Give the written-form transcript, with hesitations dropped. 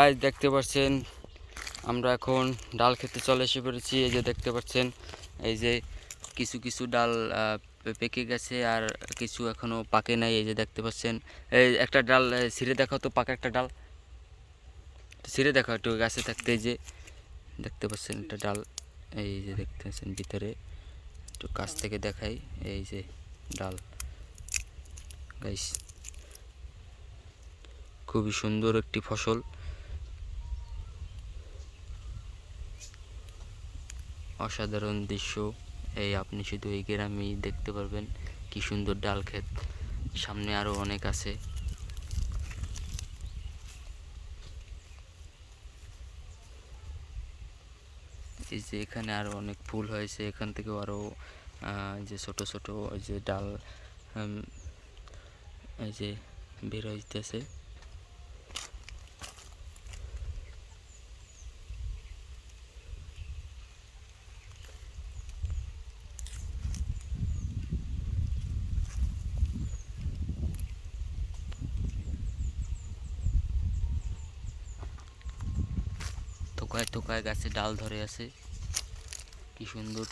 Guys দেখতে পাচ্ছেন আমরা এখন ডাল খেতে চলে এসে পড়েছি। এই যে দেখতে পাচ্ছেন, এই যে কিছু কিছু ডাল পেকে গেছে আর কিছু এখনো পাকে নাই। এই যে দেখতে পাচ্ছেন, এই একটা ডাল ছিঁড়ে দেখাও তো, পাকা একটা ডাল ছিঁড়ে দেখাও একটু গাছে থাকতে। এই যে দেখতে পাচ্ছেন একটা ডাল, এই যে দেখতে পাচ্ছেন ভিতরে, একটু কাছ থেকে দেখাই। এই যে ডাল গাইস, খুবই সুন্দর একটি ফসল, অসাধারণ দৃশ্য। এই আপনি শুধু এই গ্রামেই দেখতে পারবেন কি সুন্দর ডাল ক্ষেত। সামনে আরো অনেক আছে। এই যে এখানে আরো অনেক ফুল হয়েছে, এখান থেকেও আরো যে ছোট ছোট ওই যে ডাল এই যে বের হইতেছে। থোকায় থোকায় গাছে ডাল ধরে আছে, কি সুন্দর।